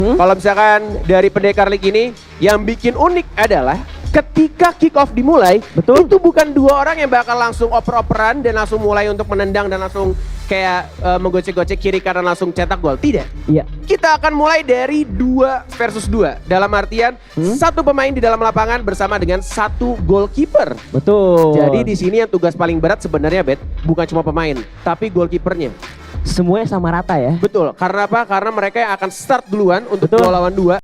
Kalau misalkan dari Pendekar League ini yang bikin unik adalah ketika kick off dimulai, Betul. itu bukan dua orang yang bakal langsung oper-operan dan langsung mulai untuk menendang dan langsung kayak menggocek-gocek kiri kanan langsung cetak gol. Tidak. Iya. Kita akan mulai dari 2 versus 2. Dalam artian satu pemain di dalam lapangan bersama dengan satu goalkeeper. Betul. Jadi di sini yang tugas paling berat sebenarnya Bet, bukan cuma pemain, tapi goalkeepernya. semuanya sama rata ya. Betul. Karena apa? Karena mereka yang akan start duluan untuk Betul. 2 lawan 2.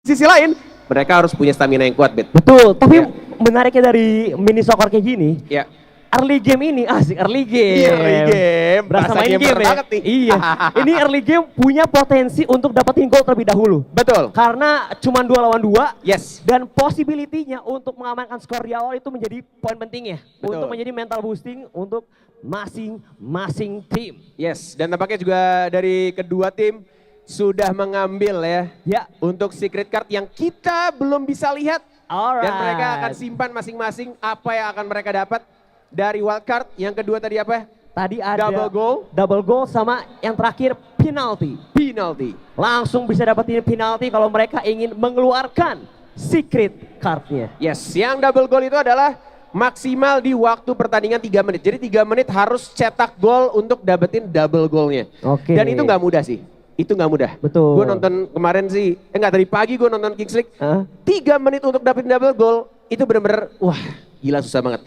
Sisi lain, mereka harus punya stamina yang kuat, Bet. Betul. Tapi Ya. menariknya dari mini soccer kayak gini, Ya. early game ini asik early game. Iya, early game. Berasa Berasa main gamer game ya. banget nih. Iya. Ini early game punya potensi untuk dapetin gol terlebih dahulu. Betul. Karena cuma 2 lawan 2. Yes. Dan possibility-nya untuk mengamankan skor di awal itu menjadi poin pentingnya. Betul. Untuk menjadi mental boosting untuk masing-masing tim. Yes. Dan tampaknya juga dari kedua tim sudah mengambil ya Ya. untuk secret card yang kita belum bisa lihat. Alright. Dan mereka akan simpan masing-masing apa yang akan mereka dapat dari wild card. Yang kedua tadi apa? Tadi ada Double goal. sama yang terakhir penalti. Penalty. Langsung bisa dapetin penalti kalau mereka ingin mengeluarkan secret cardnya. Yes, yang double goal itu adalah maksimal di waktu pertandingan 3 menit. Jadi 3 menit harus cetak gol untuk dapetin double goalnya. Oke. Dan itu nggak mudah sih. Itu nggak mudah. Betul. Gue nonton kemarin sih, dari pagi gue nonton Kings League. Hah? 3 menit untuk dapetin double goal, itu bener-bener, wah gila susah banget.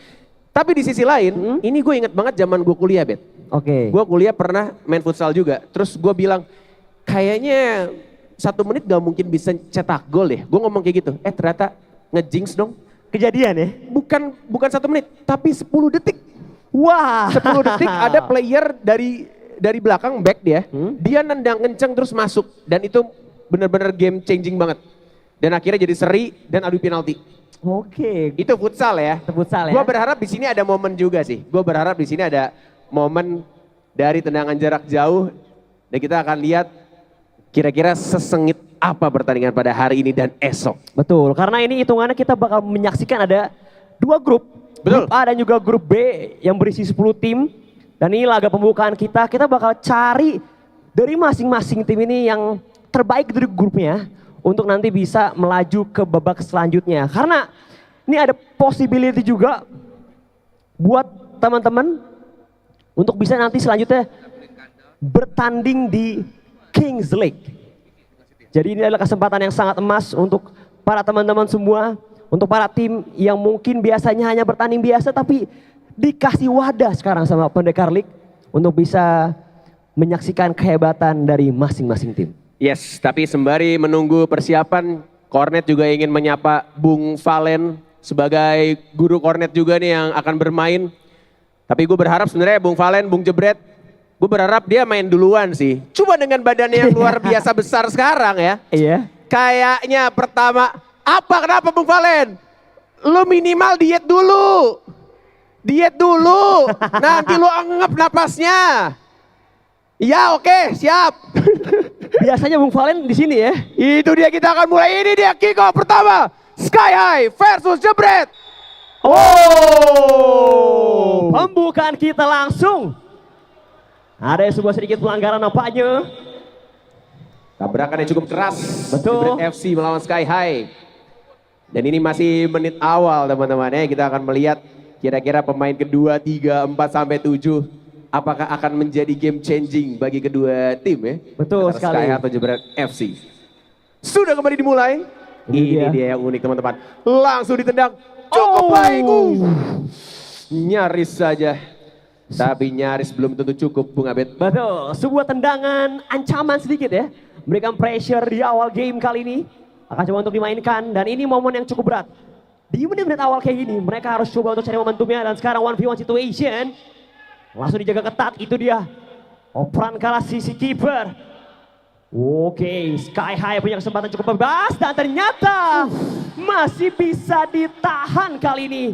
Tapi di sisi lain, ini gue inget banget zaman gue kuliah, Bet. Oke. Gue kuliah pernah main futsal juga. Terus gue bilang, kayaknya 1 menit gak mungkin bisa cetak gol deh. Gue ngomong kayak gitu, ternyata ngejinx dong. Kejadian ya? Bukan 1 menit, tapi 10 detik. Wah. 10 detik ada player dari belakang back dia nendang kenceng terus masuk. Dan itu bener-bener game changing banget. Dan akhirnya jadi seri dan adu penalti. Oke. Itu futsal ya. Itu futsal ya. Gue berharap di sini ada momen juga sih. Gue berharap di sini ada momen dari tendangan jarak jauh. Dan kita akan lihat kira-kira sesengit apa pertandingan pada hari ini dan esok. Betul, karena ini hitungannya kita bakal menyaksikan ada 2 grup. Betul. Grup A dan juga grup B yang berisi 10 tim. Dan ini laga pembukaan kita bakal cari dari masing-masing tim ini yang terbaik dari grupnya untuk nanti bisa melaju ke babak selanjutnya. Karena ini ada possibility juga buat teman-teman untuk bisa nanti selanjutnya bertanding di Kings League. Jadi ini adalah kesempatan yang sangat emas untuk para teman-teman semua, untuk para tim yang mungkin biasanya hanya bertanding biasa tapi dikasih wadah sekarang sama Pendekar League untuk bisa menyaksikan kehebatan dari masing-masing tim. Yes, tapi sembari menunggu persiapan, Kornet juga ingin menyapa Bung Valen sebagai guru Kornet juga nih yang akan bermain. Tapi gue berharap sebenarnya Bung Valen, Bung Jebret, gue berharap dia main duluan sih. Cuma dengan badannya yang luar biasa besar sekarang ya. Iya. Kayaknya pertama, kenapa Bung Valen? Lu minimal diet dulu. Diet dulu, nanti lu anggap napasnya. Ya oke, siap. Biasanya Bung Valen di sini ya. Itu dia, kita akan mulai, ini dia kick off pertama. Sky High versus Jebret. Oh, pembukaan kita langsung. Ada sebuah sedikit pelanggaran nampaknya. Tabrakan yang cukup keras. Betul. Jebret FC melawan Sky High. Dan ini masih menit awal teman-teman ya. Kita akan melihat kira-kira pemain kedua, 3, 4, sampai 7. Apakah akan menjadi game changing bagi kedua tim ya? Betul antara sekali. Sky High atau Jebret FC. Sudah kembali dimulai. Ini dia yang unik teman-teman. Langsung ditendang. Cukup baik. Nyaris saja. Tapi nyaris belum tentu cukup Bung Abed. Betul, sebuah tendangan ancaman sedikit ya. Memberikan pressure di awal game kali ini. Akan coba untuk dimainkan dan ini momen yang cukup berat. Di menit-menit awal kayak gini mereka harus coba untuk cari momentumnya dan sekarang 1v1 situation. Langsung dijaga ketat, itu dia. Operan kalah sisi kiper. Oke, Sky High punya kesempatan cukup bebas dan ternyata masih bisa ditahan kali ini.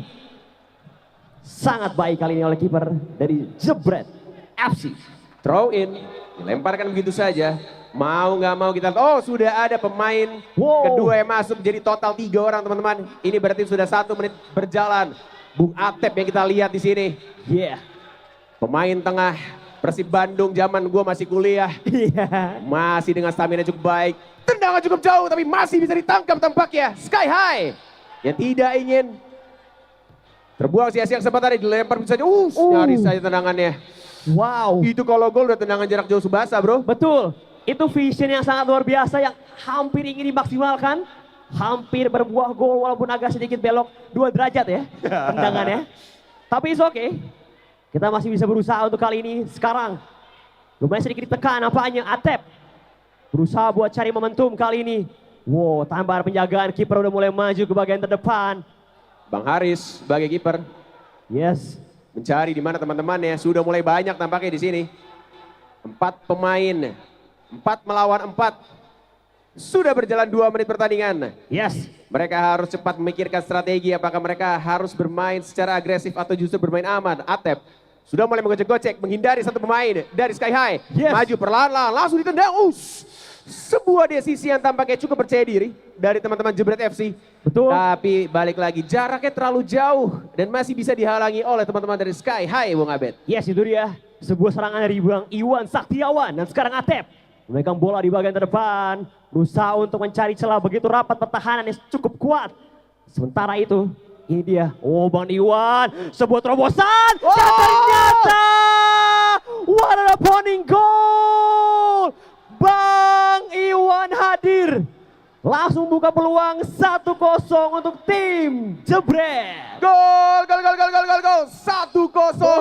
Sangat baik kali ini oleh kiper dari Jebret FC. Throw in, dilemparkan begitu saja. Mau nggak mau kita, sudah ada pemain kedua yang masuk, jadi total 3 orang teman-teman. Ini berarti sudah 1 menit berjalan. Bung Atep yang kita lihat di sini. Yeah. Pemain tengah Persib Bandung zaman gue masih kuliah. Yeah. Masih dengan stamina cukup baik. Tendangan cukup jauh tapi masih bisa ditangkap tampaknya. Sky High yang tidak ingin terbuang sia-sia kesempatan, dilempar bisa saja. Nyaris saja tendangannya. Wow. Itu kalau gol udah tendangan jarak jauh Subasa bro. Betul. Itu vision yang sangat luar biasa yang hampir ingin dimaksimalkan. Hampir berbuah gol walaupun agak sedikit belok 2 derajat ya tendangannya. Tapi it's okay. Kita masih bisa berusaha untuk kali ini. Sekarang lumayan sedikit ditekan apanya. Atep berusaha buat cari momentum kali ini. Wow, tambahan penjagaan, kiper udah mulai maju ke bagian terdepan. Bang Haris sebagai kiper. Yes. Mencari di mana teman-temannya. Sudah mulai banyak tampaknya di sini. 4 pemain. 4 melawan 4. Sudah berjalan 2 menit pertandingan. Yes. Mereka harus cepat memikirkan strategi. Apakah mereka harus bermain secara agresif atau justru bermain aman. Atep sudah mulai mengocek-gocek, menghindari 1 pemain dari Sky High. Yes. Maju perlahan-lahan, langsung ditendang. Sebuah desisi yang tampaknya cukup percaya diri dari teman-teman Jebret FC. Betul. Tapi balik lagi, jaraknya terlalu jauh dan masih bisa dihalangi oleh teman-teman dari Sky High, Bung Abed. Yes, itu dia. Sebuah serangan dari Bang Iwan Saktiawan. Dan sekarang Atep memegang bola di bagian terdepan. Berusaha untuk mencari celah, begitu rapat pertahanan yang cukup kuat. Sementara itu, ini dia. Bang Iwan. Sebuah terobosan. Dan ternyata, what an opponent goal. Bang Iwan hadir. Langsung buka peluang 1-0 untuk tim Jebret. Gol. 1-0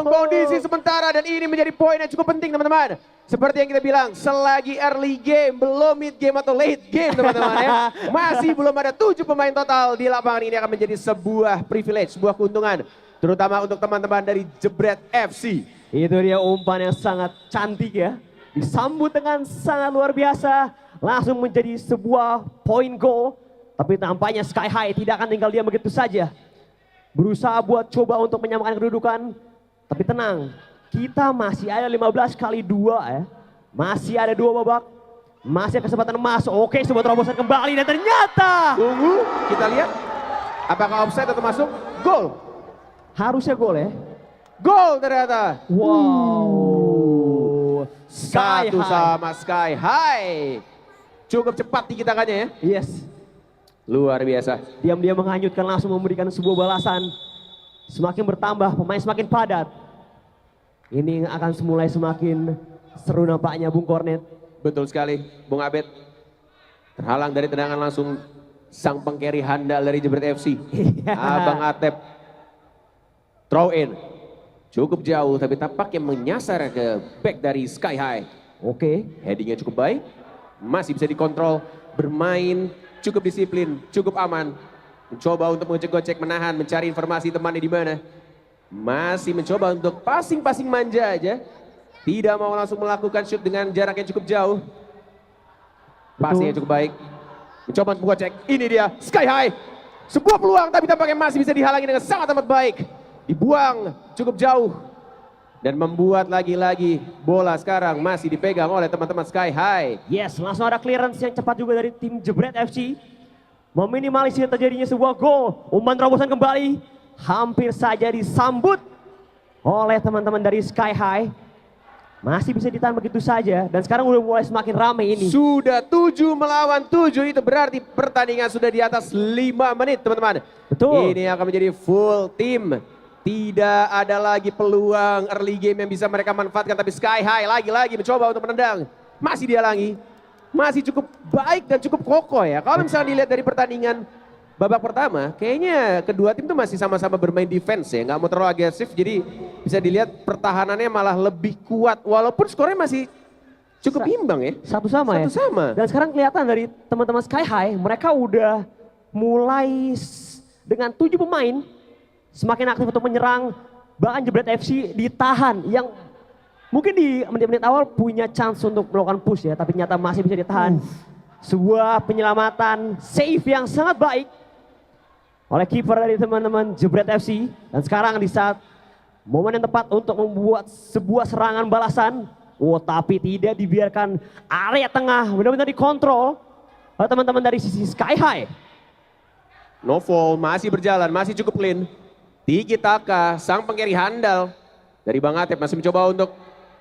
kondisi sementara dan ini menjadi poin yang cukup penting teman-teman. Seperti yang kita bilang, selagi early game, belum mid game atau late game teman-teman ya. Masih belum ada 7 pemain total di lapangan ini akan menjadi sebuah privilege, sebuah keuntungan. Terutama untuk teman-teman dari Jebret FC. Itu dia umpan yang sangat cantik ya. Disambut dengan sangat luar biasa. Langsung menjadi sebuah poin goal. Tapi tampaknya Sky High tidak akan tinggal diam begitu saja. Berusaha buat coba untuk menyamakan kedudukan. Tapi tenang, kita masih ada 15 kali 2 ya. Masih ada 2 babak. Masih ada kesempatan emas. Oke, sebuah terobosan kembali dan ternyata. Tunggu, kita lihat. Apakah offside atau masuk? Gol. Harusnya gol ya. Gol ternyata. Wow. Sky 1 High. sama Sky High. Cukup cepat dikitakannya ya. Yes. Luar biasa. Diam-diam menghanyutkan, langsung memberikan sebuah balasan. Semakin bertambah, pemain semakin padat. Ini akan mulai semakin seru nampaknya Bung Kornet. Betul sekali, Bung Abed. Terhalang dari tendangan langsung sang pengkeri handal dari Jebret FC. Abang Atep. Throw in. Cukup jauh tapi tampaknya menyasar ke back dari Sky High. Oke. Headingnya cukup baik, masih bisa dikontrol, bermain cukup disiplin, cukup aman. Mencoba untuk mengocek-gocek, menahan, mencari informasi temannya di mana. Masih mencoba untuk passing-passing manja aja. Tidak mau langsung melakukan shoot dengan jarak yang cukup jauh. Passingnya cukup baik. Mencoba untuk mengocek, ini dia Sky High. Sebuah peluang tapi tampaknya masih bisa dihalangi dengan sangat amat baik. Dibuang cukup jauh. Dan membuat lagi-lagi bola sekarang masih dipegang oleh teman-teman Sky High. Yes, langsung ada clearance yang cepat juga dari tim Jebret FC. Meminimalisir terjadinya sebuah gol. Umpan terobosan kembali. Hampir saja disambut oleh teman-teman dari Sky High. Masih bisa ditahan begitu saja. Dan sekarang udah mulai semakin ramai ini. Sudah 7 melawan 7, itu berarti pertandingan sudah di atas 5 menit teman-teman. Betul. Ini akan menjadi full team. Tidak ada lagi peluang early game yang bisa mereka manfaatkan. Tapi Sky High lagi-lagi mencoba untuk menendang. Masih dihalangi. Masih cukup baik dan cukup kokoh ya. Kalau misalnya dilihat dari pertandingan babak pertama, kayaknya kedua tim tuh masih sama-sama bermain defense ya. Nggak mau terlalu agresif, jadi bisa dilihat pertahanannya malah lebih kuat. Walaupun skornya masih cukup imbang ya. Satu sama ya. Satu sama. Dan sekarang kelihatan dari teman-teman Sky High, mereka udah mulai dengan 7 pemain semakin aktif untuk menyerang. Bahkan Jebret FC ditahan yang mungkin di menit-menit awal punya chance untuk melakukan push ya, tapi ternyata masih bisa ditahan. Sebuah penyelamatan save yang sangat baik oleh kiper dari teman-teman Jebret FC. Dan sekarang di saat momen yang tepat untuk membuat sebuah serangan balasan. Oh, tapi tidak dibiarkan area tengah benar-benar dikontrol oleh teman-teman dari sisi Sky High. Novel masih berjalan, masih cukup clean. Tiki Taka, sang pengkiri handal dari Bang Atep masih mencoba untuk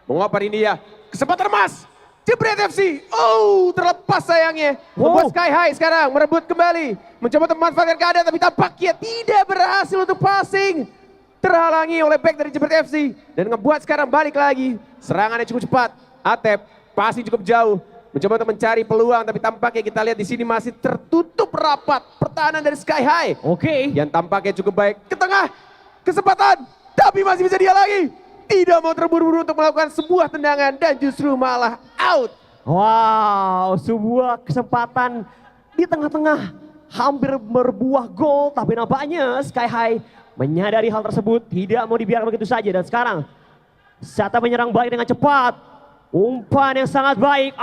mengoper ini dia. Kesempatan emas, Jebret FC. Oh, terlepas sayangnya. Membuat Sky High sekarang merebut kembali. Mencoba untuk memanfaatkan keadaan tapi tampaknya tidak berhasil untuk passing. Terhalangi oleh back dari Jebret FC. Dan ngebuat sekarang balik lagi. Serangannya cukup cepat. Atep passing cukup jauh. Mencoba untuk mencari peluang tapi tampaknya kita lihat di sini masih tertutup rapat pertahanan dari Sky High. Oke. Yang tampaknya cukup baik ke tengah. Kesempatan tapi masih bisa dia lagi. Tidak mau terburu-buru untuk melakukan sebuah tendangan dan justru malah out. Wow, sebuah kesempatan di tengah-tengah hampir berbuah gol, tapi nampaknya Sky High menyadari hal tersebut, tidak mau dibiarkan begitu saja. Dan sekarang Sata menyerang balik dengan cepat. Umpan yang sangat baik.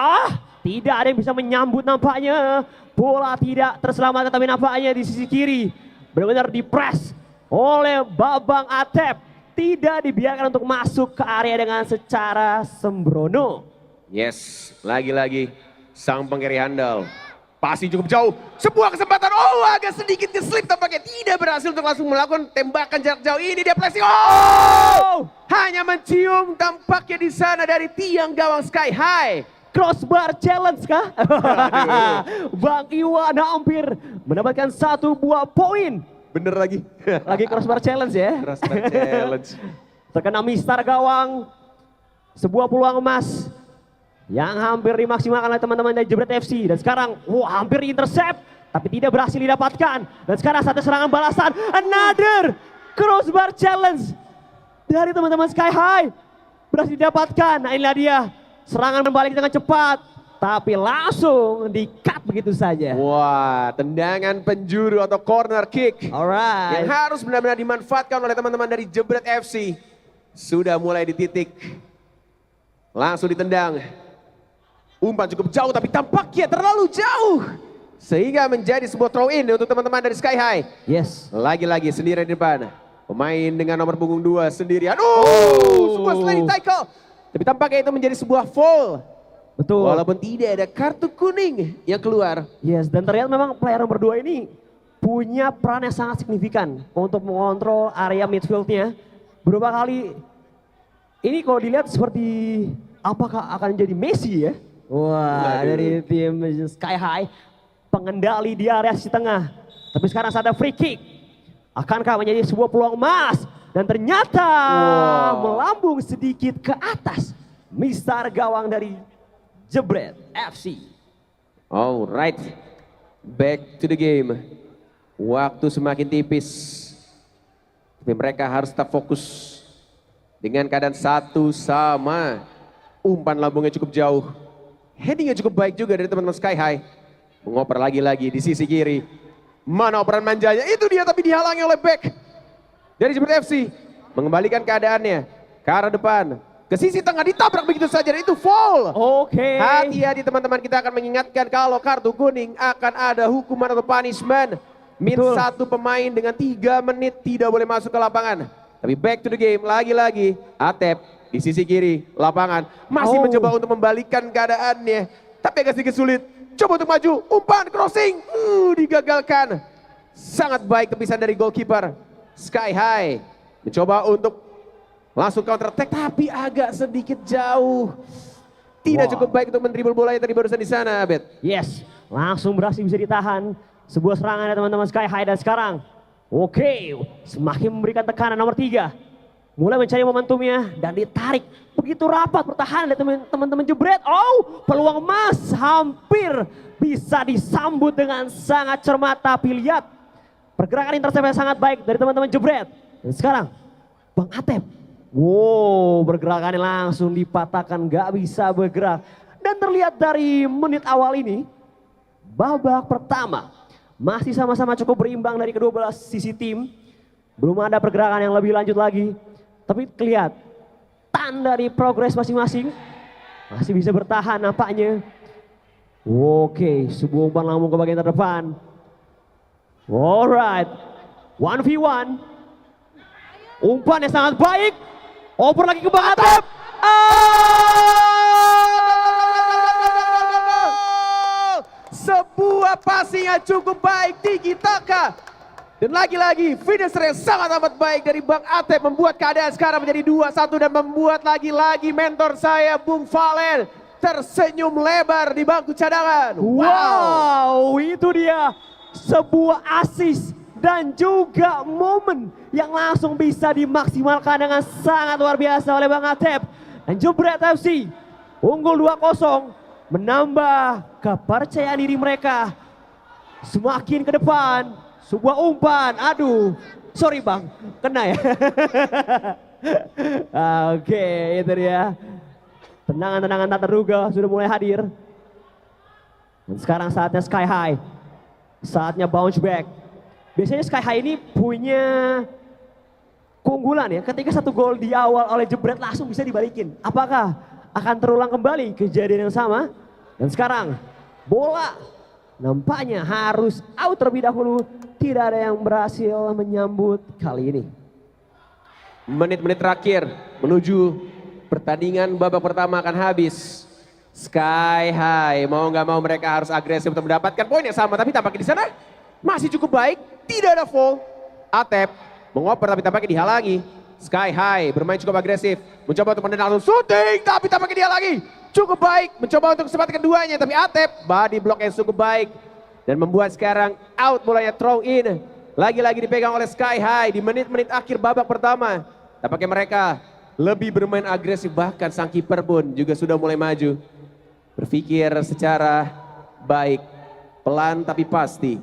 Tidak ada yang bisa menyambut nampaknya. Bola tidak terselamatkan tapi nampaknya di sisi kiri benar-benar dipres oleh Babang Atep. Tidak dibiarkan untuk masuk ke area dengan secara sembrono. Yes, lagi-lagi sang pengkiri handal. Passing cukup jauh, sebuah kesempatan. Oh, agak sedikit keslip tampaknya tidak berhasil untuk langsung melakukan tembakan jarak jauh. Ini dia flashing. Oh, hanya mencium tampaknya di sana dari tiang gawang Sky High. Crossbar challenge kah? Bang Iwan hampir mendapatkan 1 buah poin. Bener lagi. Lagi crossbar challenge ya. Crossbar challenge. Terkena mistar gawang. Sebuah peluang emas yang hampir dimaksimalkan oleh teman-teman dari Jebret FC. Dan sekarang hampir intercept tapi tidak berhasil didapatkan. Dan sekarang satu serangan balasan. Another crossbar challenge dari teman-teman Sky High. Berhasil didapatkan. Nah, inilah dia. Serangan berbalik dengan cepat. Tapi langsung di-cut begitu saja. Wah, tendangan penjuru atau corner kick. Alright. Yang harus benar-benar dimanfaatkan oleh teman-teman dari Jebret FC. Sudah mulai di titik. Langsung ditendang. Umpan cukup jauh tapi tampaknya terlalu jauh. Sehingga menjadi sebuah throw in untuk teman-teman dari Sky High. Yes. Lagi-lagi sendirian di depan. Pemain dengan nomor punggung 2 sendirian. Sebuah sliding tackle. Tapi tampaknya itu menjadi sebuah foul. Betul. Walaupun tidak ada kartu kuning yang keluar. Yes, dan terlihat memang player nomor 2 ini punya peran yang sangat signifikan untuk mengontrol area midfieldnya. Beberapa kali ini kalau dilihat seperti apakah akan jadi Messi ya? Wah, dari tim Sky High pengendali di area sisi tengah. Tapi sekarang ada free kick. Akankah menjadi sebuah peluang emas? Dan ternyata melambung sedikit ke atas. Mistar gawang dari Jebret FC. Alright, back to the game. Waktu semakin tipis. Tapi mereka harus tetap fokus. Dengan keadaan 1-sama. Umpan lambungnya cukup jauh. Headingnya cukup baik juga dari teman-teman Sky High. Mengoper lagi-lagi di sisi kiri. Mana operan manjanya? Itu dia tapi dihalangi oleh back dari Jebret FC. Mengembalikan keadaannya ke arah depan. Ke sisi tengah ditabrak begitu saja dan itu foul. Oke. Hati-hati teman-teman, kita akan mengingatkan kalau kartu kuning akan ada hukuman atau punishment. Min Betul. 1 pemain dengan 3 menit tidak boleh masuk ke lapangan. Tapi back to the game, lagi-lagi Atep di sisi kiri lapangan. Masih mencoba untuk membalikan keadaannya. Tapi agak sedikit sulit. Coba untuk maju, umpan, crossing. Digagalkan. Sangat baik tepisan dari goalkeeper. Sky High mencoba untuk langsung counter attack tapi agak sedikit jauh. Tidak cukup baik untuk mendribble bola yang tadi barusan di sana, Bet. Yes, langsung berhasil bisa ditahan. Sebuah serangan dari teman-teman Sky High dan sekarang. Oke, semakin memberikan tekanan nomor 3. Mulai mencari momentumnya dan ditarik. Begitu rapat pertahanan dari teman-teman Jebret. Oh, peluang emas hampir bisa disambut dengan sangat cermat. Tapi lihat, pergerakan intercept yang sangat baik dari teman-teman Jebret. Dan sekarang, Bang Atep. Wow, pergerakannya langsung dipatahkan, gak bisa bergerak. Dan terlihat dari menit awal ini, babak pertama masih sama-sama cukup berimbang dari kedua belah sisi tim. Belum ada pergerakan yang lebih lanjut lagi. Tapi terlihat tanda dari progres masing-masing. Masih bisa bertahan nampaknya. Oke, sebuah umpan lambung ke bagian terdepan. Alright, 1v1. Umpan yang sangat baik. Oper lagi ke Bang Atep. Sebuah passing yang cukup baik, Tiki Taka. Dan lagi-lagi finisher yang sangat amat baik dari Bang Atep membuat keadaan sekarang menjadi 2-1 dan membuat lagi-lagi mentor saya Bung Valen tersenyum lebar di bangku cadangan. Wow, itu dia sebuah assist dan juga momen yang langsung bisa dimaksimalkan dengan sangat luar biasa oleh Bang Atep. Dan Jebret FC unggul 2-0 menambah kepercayaan diri mereka semakin ke depan. Sebuah umpan, aduh, sorry Bang, kena ya. Oke, itu dia. Tendangan-tendangan tak terduga sudah mulai hadir. Dan sekarang saatnya Sky High. Saatnya bounce back. Biasanya Sky High ini punya keunggulan ya. Ketika satu gol di awal oleh Jebret langsung bisa dibalikin. Apakah akan terulang kembali kejadian yang sama? Dan sekarang bola nampaknya harus out terlebih dahulu. Tidak ada yang berhasil menyambut kali ini. Menit-menit terakhir menuju pertandingan babak pertama akan habis. Sky High mau nggak mau mereka harus agresif untuk mendapatkan poin yang sama. Tapi tampaknya di sana masih cukup baik. Tidak ada foul. Atep mengoper tapi tampaknya dihalangi. Sky High bermain cukup agresif. Mencoba untuk menendang langsung shooting. Tapi tampaknya dia lagi. Cukup baik. Mencoba untuk kesempatan keduanya. Tapi Atep body block yang cukup baik. Dan membuat sekarang out bolanya throw in. Lagi-lagi dipegang oleh Sky High di menit-menit akhir babak pertama. Tampaknya mereka lebih bermain agresif. Bahkan sang kiper pun juga sudah mulai maju. Berpikir secara baik. Pelan tapi pasti.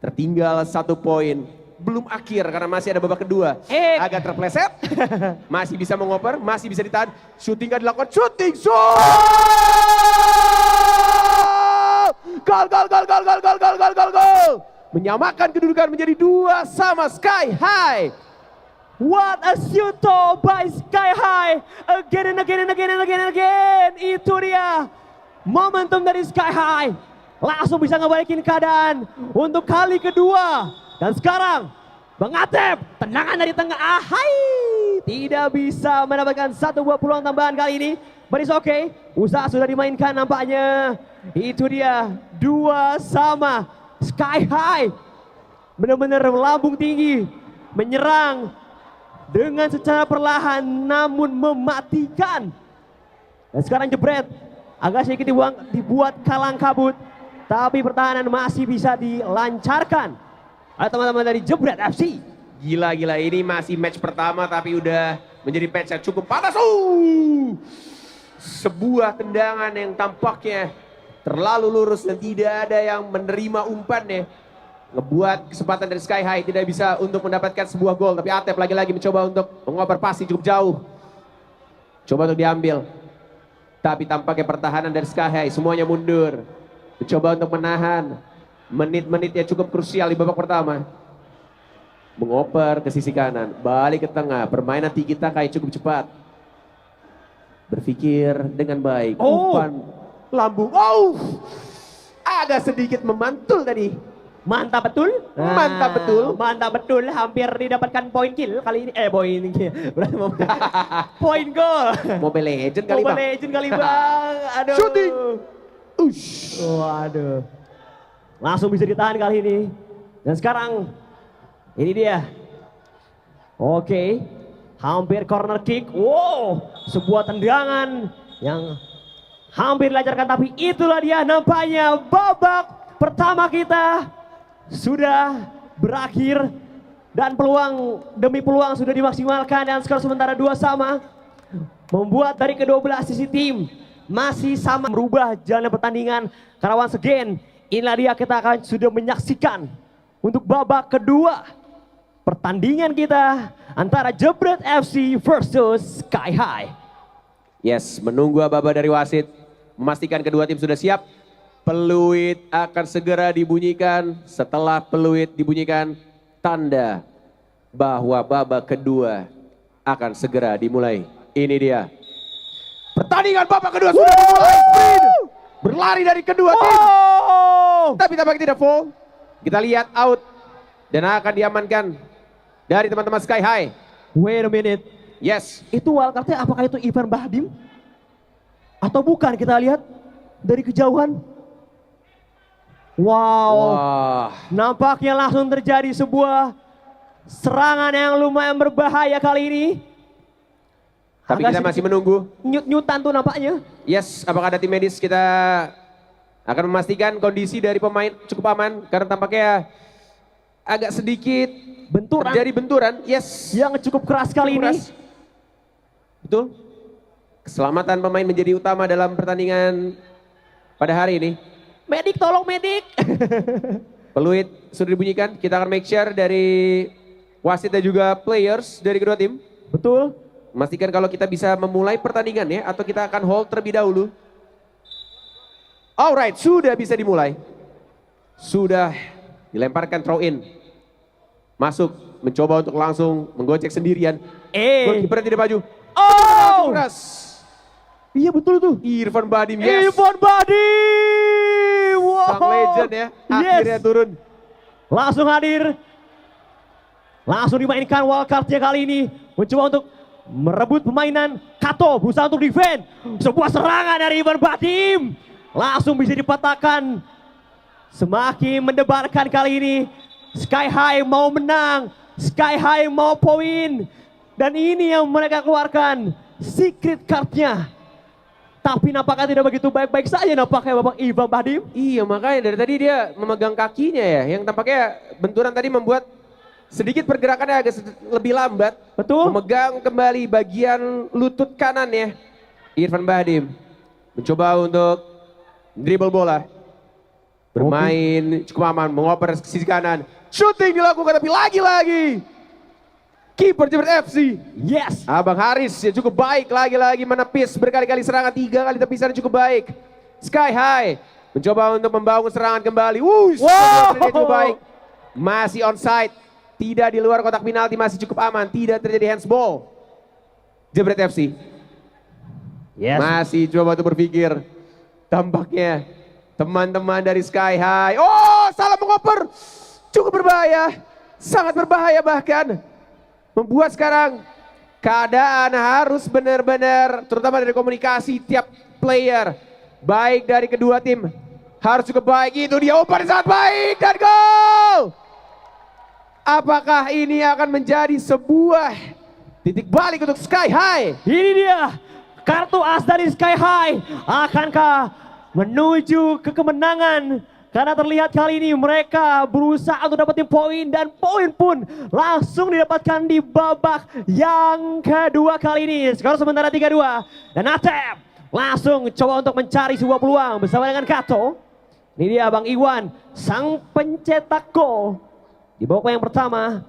Tertinggal 1 poin. Belum akhir karena masih ada babak kedua. Agak terpleset. Masih bisa mengoper. Masih bisa ditahan. Shooting gak dilakukan. Shooting. Gol, gol, gol, gol, gol, gol, gol, gol, gol, gol. Menyamakan kedudukan menjadi 2-2 Sky High. What a shoot by Sky High. Again and again and again and again and again. Itu dia momentum dari Sky High. Langsung bisa ngebalikin keadaan untuk kali kedua. Dan sekarang Bang Atep tendangan dari tengah. Ahai. Tidak bisa mendapatkan satu buah peluang tambahan kali ini. But it's okay. Usaha sudah dimainkan nampaknya. Itu dia 2-2. Sky High benar-benar melambung tinggi. Menyerang dengan secara perlahan namun mematikan. Dan sekarang Jebret agak sedikit dibuat kalang kabut. Tapi pertahanan masih bisa dilancarkan oleh teman-teman dari Jebret FC. Gila-gila ini masih match pertama tapi udah menjadi match yang cukup panas. Sebuah tendangan yang tampaknya terlalu lurus dan tidak ada yang menerima umpannya. Ngebuat kesempatan dari Sky High tidak bisa untuk mendapatkan sebuah gol. Tapi Atep lagi-lagi mencoba untuk mengoper pasi cukup jauh. Coba untuk diambil. Tapi tampaknya pertahanan dari Sky High semuanya mundur. Mencoba untuk menahan. Menit-menit yang cukup krusial di babak pertama. Mengoper ke sisi kanan. Balik ke tengah. Permainan Tiki Taka cukup cepat. Berpikir dengan baik. Umpan lambung. Oh! Agak sedikit memantul tadi. Mantap betul. Mantap betul. Mantap betul. Hampir didapatkan poin kill kali ini. Poin kill. Poin gol. Mobile Legend kali Mobile bang. Legend kali bang. Aduh. Shooting. Ush. Waduh. Langsung bisa ditahan kali ini. Dan sekarang ini dia. Oke. Hampir corner kick. Wow. Sebuah tendangan yang hampir dilancarkan. Tapi itulah dia nampaknya babak pertama kita sudah berakhir. Dan peluang demi peluang sudah dimaksimalkan. Dan skor sementara 2 sama. Membuat dari kedua belah sisi tim masih sama merubah jalan pertandingan. Karena once again, inilah dia kita akan sudah menyaksikan untuk babak kedua pertandingan kita antara Jebret FC versus Sky High. Yes, menunggu aba-aba dari wasit. Memastikan kedua tim sudah siap. Peluit akan segera dibunyikan. Setelah peluit dibunyikan, tanda bahwa babak kedua akan segera dimulai. Ini dia. Pertandingan babak kedua sudah dimulai. Sprint. Berlari dari kedua tim. Tapi tampaknya tidak full. Kita lihat out. Dan akan diamankan dari teman-teman Sky High. Wait a minute. Yes. Itu wildcardnya apakah itu Ivan Bahdim? Atau bukan, kita lihat dari kejauhan. Wow. Wah. Nampaknya langsung terjadi sebuah serangan yang lumayan berbahaya kali ini. Tapi kita masih menunggu. Nyut-nyutan tuh nampaknya. Yes, apakah ada tim medis? Kita akan memastikan kondisi dari pemain cukup aman. Karena tampaknya agak sedikit Benturan. terjadi benturan. Yes. Yang cukup keras kali Cukup ini. keras. Betul. Keselamatan pemain menjadi utama dalam pertandingan pada hari ini. Medik, tolong medik. Peluit sudah dibunyikan. Kita akan make sure dari wasit dan juga players dari kedua tim. Betul. Memastikan kalau kita bisa memulai pertandingan ya. Atau kita akan hold terlebih dahulu. Alright, sudah bisa dimulai. Sudah dilemparkan throw in. Masuk, mencoba untuk langsung menggocek sendirian. Goalkeeper tidak maju. Oh! Keras. Iya betul tuh. Irfan Bahdim, yes. Irfan Bahdim. Wow. Sang legend ya, akhirnya turun. Langsung hadir. Langsung dimainkan wildcardnya kali ini. Mencoba untuk merebut permainan. Kato berusaha untuk defend. Sebuah serangan dari Irfan Bahdim. Langsung bisa dipatahkan. Semakin mendebarkan kali ini. Sky High mau menang. Sky High mau poin. Dan ini yang mereka keluarkan. Secret cardnya. Tapi nampaknya tidak begitu baik-baik saja nampaknya Bapak Irfan Bahdim. Iya makanya dari tadi dia memegang kakinya ya. Yang tampaknya benturan tadi membuat sedikit pergerakannya agak lebih lambat. Betul. Memegang kembali bagian lutut kanannya. Irfan Bahdim mencoba untuk dribble bola. Bermain cukup aman, mengoper ke sisi kanan. Shooting dilakukan tapi lagi-lagi. Kiper Jebret FC. Yes. Abang Haris ya cukup baik lagi-lagi menepis berkali-kali serangan 3 kali tepisan cukup baik. Sky High mencoba untuk membangun serangan kembali. Wow. Cukup baik. Masih onside. Tidak di luar kotak penalti, masih cukup aman. Tidak terjadi handsball. Jebret FC. Yes. Masih coba untuk berpikir. Tampaknya teman-teman dari Sky High. Oh, salah mengoper. Cukup berbahaya. Sangat berbahaya bahkan. Membuat sekarang keadaan harus benar-benar, terutama dari komunikasi tiap player, baik dari kedua tim, harus cukup baik. Itu dia umpan sangat baik dan gol. Apakah ini akan menjadi sebuah titik balik untuk Sky High? Ini dia kartu as dari Sky High. Akankah menuju ke kemenangan? Karena terlihat kali ini mereka berusaha untuk dapetin poin dan poin pun langsung didapatkan di babak yang kedua kali ini. Skor sementara 3-2 dan Atep langsung coba untuk mencari sebuah peluang bersama dengan Kato. Ini dia Bang Iwan, sang pencetak gol di babak yang pertama.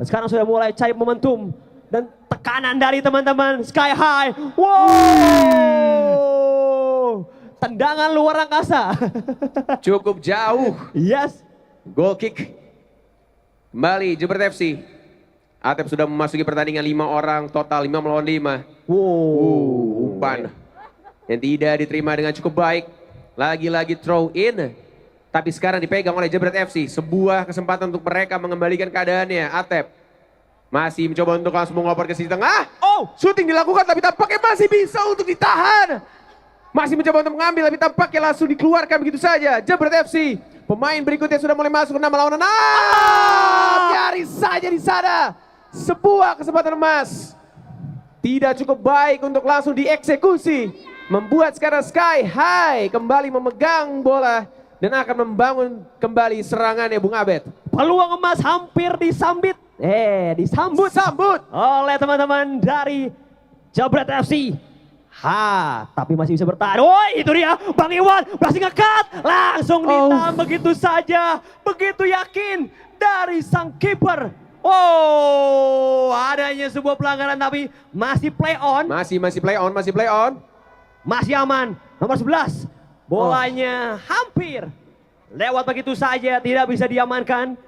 Dan sekarang sudah mulai cari momentum dan tekanan dari teman-teman Sky High. Wow, tendangan luar angkasa. Cukup jauh. Yes. Goal kick. Kembali Jebret FC. Atep sudah memasuki pertandingan 5 orang, total 5 melawan 5. Wow. Umpan yang tidak diterima dengan cukup baik. Lagi-lagi throw in. Tapi sekarang dipegang oleh Jebret FC. Sebuah kesempatan untuk mereka mengembalikan keadaannya. Atep masih mencoba untuk langsung mengoper ke sisi tengah. Oh, Shooting dilakukan tapi tampaknya masih bisa untuk ditahan. Masih mencoba untuk mengambil tapi tampaknya langsung dikeluarkan begitu saja. Jebret FC. Pemain berikutnya sudah mulai masuk ke 6 lawan 6. Nyaris saja di sana. Sebuah kesempatan emas. Tidak cukup baik untuk langsung dieksekusi. Membuat sekarang Sky High kembali memegang bola. Dan akan membangun kembali serangannya Bung Abed. peluang emas hampir disambut. Disambut oleh teman-teman dari Jebret FC. Tapi masih bisa bertahan. Oh, itu dia Bang Iwan berhasil ngekat. Langsung ditahan begitu saja. Begitu yakin dari sang kiper. Oh, adanya sebuah pelanggaran tapi masih play on. Masih play on. Masih aman. Nomor 11. Bolanya hampir lewat begitu saja, tidak bisa diamankan.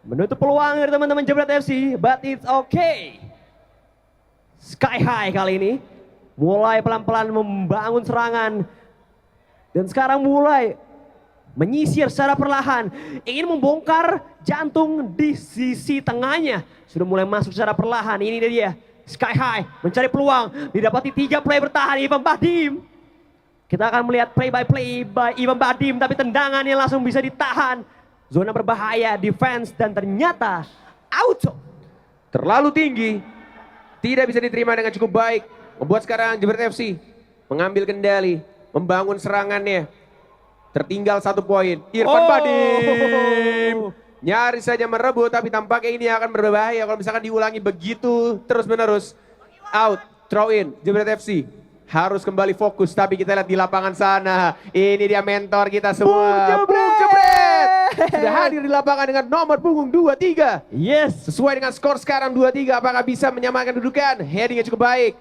Menutup peluang dari teman-teman Jebret FC, but it's okay. Sky High kali ini mulai pelan-pelan membangun serangan. Dan sekarang mulai menyisir secara perlahan. Ingin membongkar jantung di sisi tengahnya. Sudah mulai masuk secara perlahan, ini dia. Sky High mencari peluang, didapati 3 play bertahan Ivan Bahdim. Kita akan melihat play by Ivan Bahdim, tapi tendangannya langsung bisa ditahan. Zona berbahaya, defense, dan ternyata auto. Terlalu tinggi, tidak bisa diterima dengan cukup baik. Membuat sekarang Jebret FC mengambil kendali, membangun serangannya. Tertinggal 1 poin. Irfan Bahdim nyaris saja merebut, tapi tampaknya ini akan berbahaya kalau misalkan diulangi begitu terus menerus. Out, throw in, Jebret FC. Harus kembali fokus, tapi kita lihat di lapangan sana. Ini dia mentor kita semua. Bung Jebret sudah hadir di lapangan dengan nomor punggung 23. Yes. Sesuai dengan skor sekarang 2-3, apakah bisa menyamakan kedudukan? Headingnya cukup baik.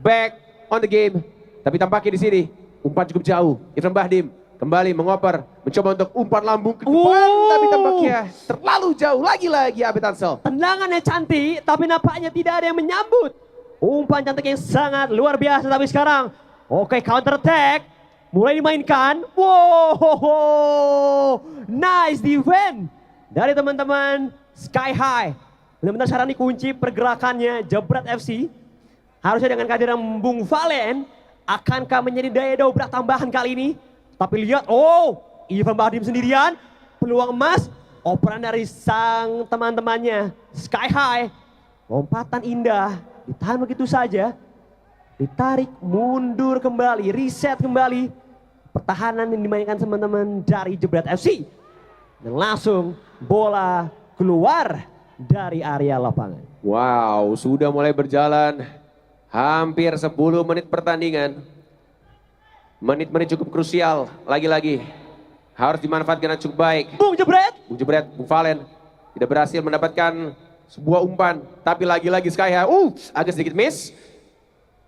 Back on the game. Tapi tampaknya di sini umpan cukup jauh. Irfan Bahdim kembali mengoper, mencoba untuk umpan lambung ke depan, tapi tampaknya terlalu jauh. Lagi-lagi Abed Tansel. Tendangannya cantik, tapi nampaknya tidak ada yang menyambut. Umpan cantik yang sangat luar biasa, tapi sekarang oke, counter attack mulai dimainkan. Wow, nice defense dari teman-teman Sky High. Benar-benar sekarang dikunci pergerakannya Jebret FC. Harusnya dengan kehadiran Bung Valen, akankah menjadi daya dobrak tambahan kali ini? Tapi lihat, Ivan Bahdim sendirian, peluang emas, operan dari sang teman-temannya Sky High. Lompatan indah, ditahan begitu saja, ditarik mundur kembali, reset kembali. Pertahanan yang dimainkan teman-teman dari Jebret FC. Dan langsung bola keluar dari area lapangan. Wow, sudah mulai berjalan hampir 10 menit pertandingan. Menit-menit cukup krusial, lagi-lagi harus dimanfaatkan dengan cukup baik. Bung Jebret, Bung Valen tidak berhasil mendapatkan sebuah umpan, tapi lagi-lagi Sky High, agak sedikit miss.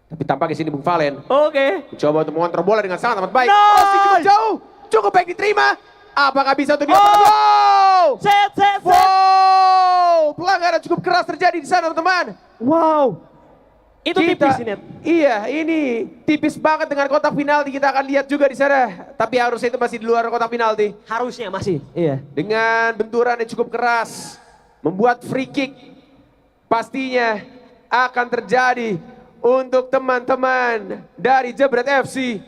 Tapi tampaknya sini Bung Valen. Mencoba untuk mengontrol bola dengan sangat amat baik. Cukup jauh, cukup baik diterima. Apakah bisa untuk dilakukan? Wow, pelanggaran cukup keras terjadi di sana teman-teman. Wow, itu tipis ini. Iya, ini tipis banget dengan kotak penalti. Kita akan lihat juga di sana. Tapi harusnya itu masih di luar kotak penalti. Harusnya masih, iya. Dengan benturan yang cukup keras, membuat free kick pastinya akan terjadi untuk teman-teman dari Jebret FC.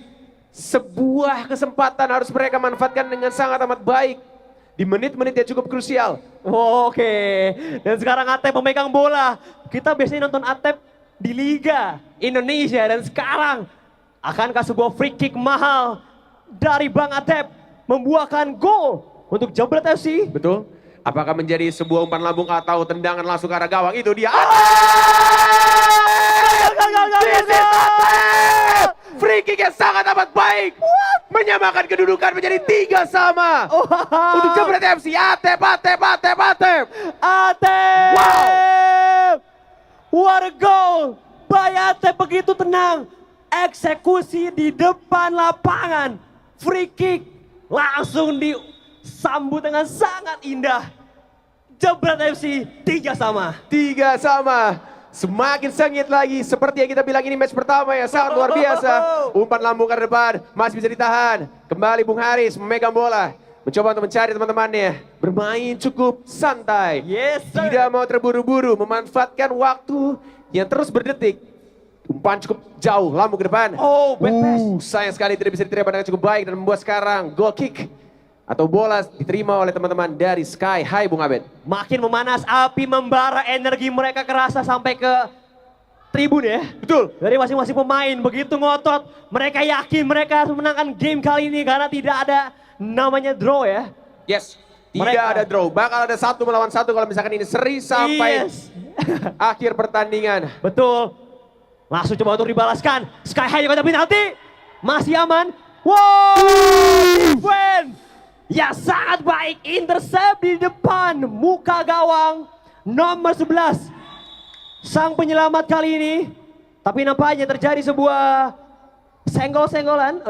Sebuah kesempatan harus mereka manfaatkan dengan sangat amat baik di menit-menit yang cukup krusial. Dan sekarang Atep memegang bola. Kita biasanya nonton Atep di Liga Indonesia, dan sekarang akankah sebuah free kick mahal dari Bang Atep membuahkan gol untuk Jebret FC? Betul. Apakah menjadi sebuah umpan lambung atau tendangan langsung ke arah gawang? Itu dia. Free kick yang sangat amat baik. Menyamakan kedudukan menjadi 3-3 untuk Jebret FC. Atep. Wow. What a goal! Bayate begitu tenang. Eksekusi di depan lapangan. Free kick langsung disambut dengan sangat indah. Jebret FC 3-3. 3-3. Semakin sengit lagi, seperti yang kita bilang ini match pertama ya, sangat luar biasa. Umpan lambung ke depan, masih bisa ditahan. Kembali Bung Haris memegang bola, mencoba untuk mencari teman-temannya. Bermain cukup santai, Yes, sir. tidak mau terburu-buru, memanfaatkan waktu yang terus berdetik. Umpan cukup jauh, lambung ke depan. Oh, bad pass. Sayang sekali tidak bisa diterima dengan cukup baik dan membuat sekarang goal kick. Atau bola diterima oleh teman-teman dari Sky High, Bung Abed. Makin memanas, api membara, energi mereka kerasa sampai ke tribun ya. Betul. Dari masing-masing pemain begitu ngotot. Mereka yakin mereka memenangkan game kali ini karena tidak ada namanya draw ya. Yes. Tidak Mereka- ada draw. Bakal ada 1 melawan 1 kalau misalkan ini seri sampai Yes. akhir pertandingan. Betul. Langsung coba untuk dibalaskan. Sky High juga penalti. Masih aman. Wow! Defense! Ya sangat baik. Intercept di depan muka gawang nomor 11. Sang penyelamat kali ini. Tapi nampaknya terjadi sebuah senggol-senggolan.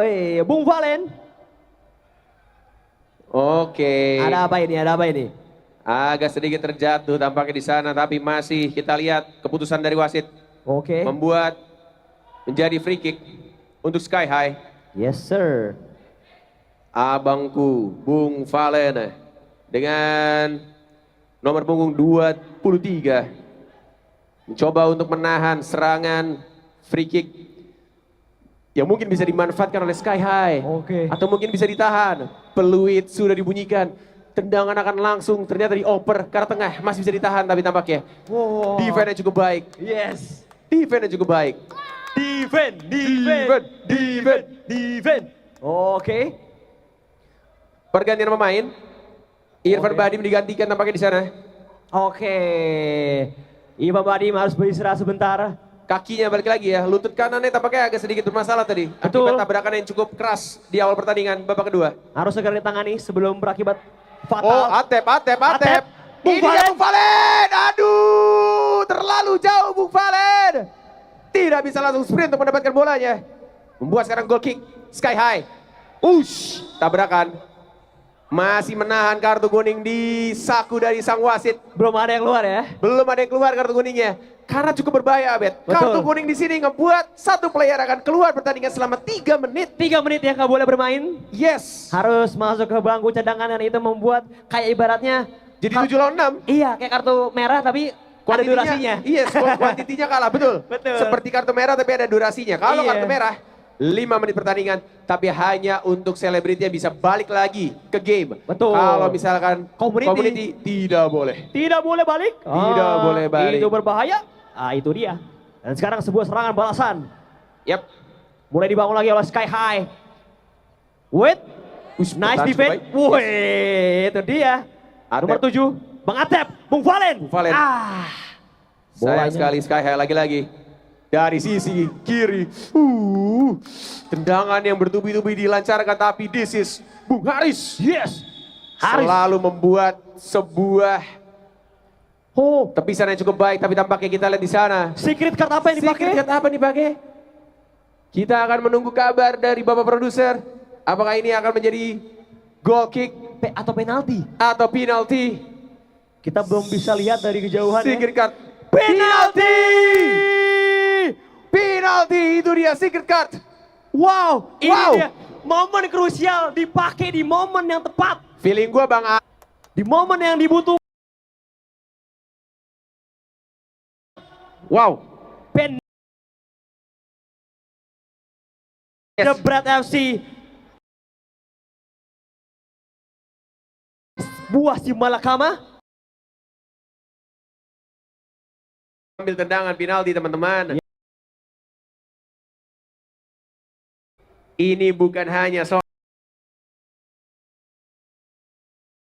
Bung Valen. Oke. Ada apa ini? Ada apa ini? Agak sedikit terjatuh tampaknya di sana, tapi masih kita lihat keputusan dari wasit Oke. membuat menjadi free kick untuk Sky High. Yes sir. Abangku Bung Valen dengan nomor punggung 23 mencoba untuk menahan serangan free kick yang mungkin bisa dimanfaatkan oleh Sky High. Oke. Atau mungkin bisa ditahan. Peluit sudah dibunyikan. Tendangan akan langsung ternyata dioper ke arah tengah. Masih bisa ditahan tapi tampaknya. Wow. Defense-nya cukup baik. Yes. Defense-nya cukup baik. Defense. Oke. Pergantian pemain. Irfan Oke. Badim digantikan tampaknya di sana. Oke. Iva Badim harus beristirahat sebentar. Kakinya balik lagi ya, lutut kanannya tampaknya agak sedikit bermasalah tadi. Betul. Akibat tabrakan yang cukup keras di awal pertandingan babak kedua. Harus segera ditangani sebelum berakibat fatal. Oh, Atep. Atep. Bung Ini dia Valen. Bung Valen. Aduh, terlalu jauh Bung Valen. Tidak bisa langsung sprint untuk mendapatkan bolanya. Membuat sekarang goal kick Sky High. Tabrakan. Masih menahan kartu kuning di saku dari sang wasit. Belum ada yang keluar ya. Belum ada yang keluar kartu kuningnya. Karena cukup berbahaya, Abed. Betul. Kartu kuning di sini ngebuat satu player akan keluar pertandingan selama 3 menit. 3 menit yang gak boleh bermain. Yes. Harus masuk ke bangku cadangan dan itu membuat kayak ibaratnya. Jadi 7 lawan 6. Iya kayak kartu merah tapi ada durasinya. Yes, kuantitinya kalah, betul. Betul. Seperti kartu merah tapi ada durasinya. Kalau Iya. kartu merah 5 menit pertandingan, tapi hanya untuk selebriti yang bisa balik lagi ke game. Betul. Kalau misalkan Community. community tidak boleh. Tidak boleh balik. Tidak boleh balik. Itu berbahaya. Itu dia. Dan sekarang sebuah serangan balasan. Yap. Mulai dibangun lagi oleh Sky High. Wait. Nice bertahan cukup defense. baik. Wih, itu dia. Atep. Nomor 7. Bang Atep. Bung Valen. Bung Valen. Sayang Bolanya. sekali Sky High lagi-lagi. Dari sisi kiri. Tendangan yang bertubi-tubi dilancarkan tapi this is Bung Haris. Yes. Haris. Selalu membuat sebuah tepisan yang cukup baik, tapi tampaknya kita lihat di sana. Secret card apa yang dipakai? Secret card apa yang dipakai? Kita akan menunggu kabar dari Bapak Produser. Apakah ini akan menjadi goal kick Atau penalti? atau penalti? Kita belum bisa lihat dari kejauhan. Secret card. Penalti! Penalti, itu dia secret card. Wow, ini Wow. dia momen krusial dipakai di momen yang tepat, Feeling gua Bang A. di momen yang dibutuhkan. Wow. Pen Yes. Jebret FC. Buah si Malakama. Ambil tendangan penalti teman-teman. Ini bukan hanya soal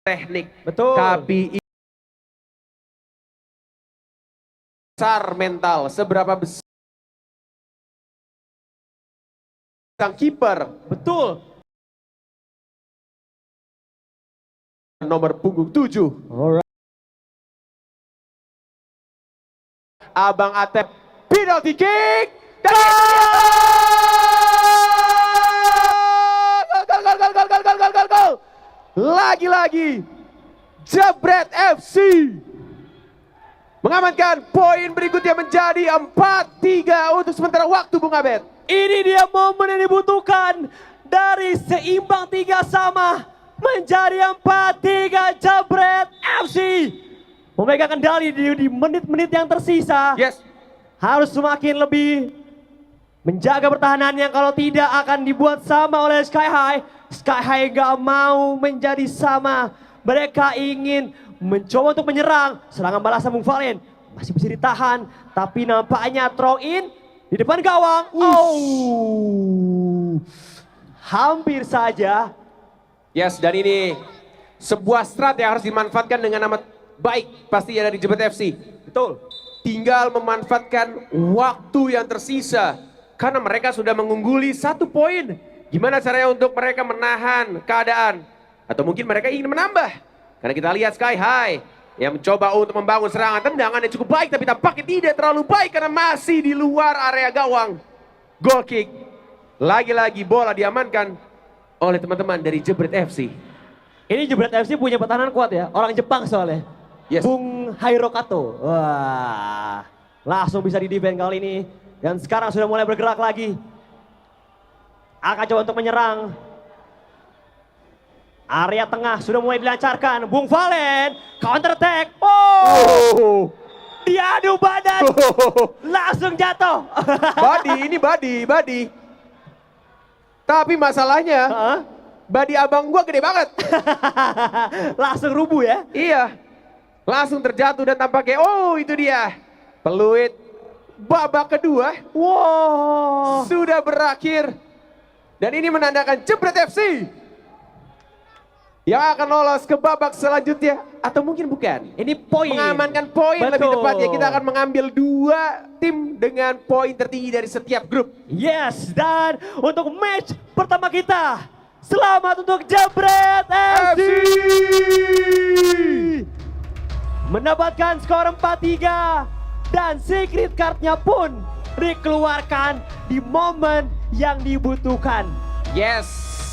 teknik, Betul. tapi besar mental. Seberapa besar sang kiper Betul. nomor punggung 7. Alright. Abang Atep penalty kick. Dan gol. Lagi-lagi Jebret FC mengamankan poin berikutnya menjadi 4-3 untuk sementara waktu, Bung Abed. Ini dia momen yang dibutuhkan dari seimbang 3 sama menjadi 4-3 Jebret FC. Memegang kendali di menit-menit yang tersisa. Yes. Harus semakin lebih menjaga pertahanan yang kalau tidak akan dibuat sama oleh Sky High. Sky High gak mau menjadi sama. Mereka ingin mencoba untuk menyerang. Serangan balasan Bung Valen masih bisa ditahan. Tapi nampaknya throw in di depan gawang. Oh, hampir saja. Yes, dan ini sebuah strat yang harus dimanfaatkan dengan amat baik pastinya dari Jebret FC. Betul. Tinggal memanfaatkan waktu yang tersisa karena mereka sudah mengungguli 1 poin. Gimana caranya untuk mereka menahan keadaan? Atau mungkin mereka ingin menambah? Karena kita lihat Sky High yang mencoba untuk membangun serangan. Tendangan yang cukup baik tapi tampaknya tidak terlalu baik karena masih di luar area gawang. Goal kick. Lagi-lagi bola diamankan oleh teman-teman dari Jebret FC. Ini Jebret FC punya pertahanan kuat ya. Orang Jepang soalnya. Yes. Bung Hirokato. Wah, langsung bisa di-defend kali ini. Dan sekarang sudah mulai bergerak lagi. Akan coba untuk menyerang. Area tengah sudah mulai dilancarkan. Bung Valen, counter attack. Oh, diadu badan. Langsung jatuh. Badi, ini badi. Tapi masalahnya, badi abang gua gede banget. Langsung rubuh ya. Iya, langsung terjatuh dan tampaknya, oh itu dia. Peluit babak kedua. Wow. Sudah berakhir. Dan ini menandakan Jebret FC yang akan lolos ke babak selanjutnya. Atau mungkin bukan. Ini poin. Mengamankan poin lebih Betul. tepatnya. Kita akan mengambil 2 tim dengan poin tertinggi dari setiap grup. Yes, dan untuk match pertama kita, selamat untuk Jebret FC. Mendapatkan skor 4-3 dan secret cardnya pun dikeluarkan di momen yang dibutuhkan. Yes,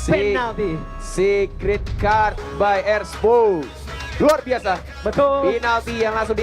Penalti. secret card by Air Sports. Luar biasa. Betul. Penalti yang langsung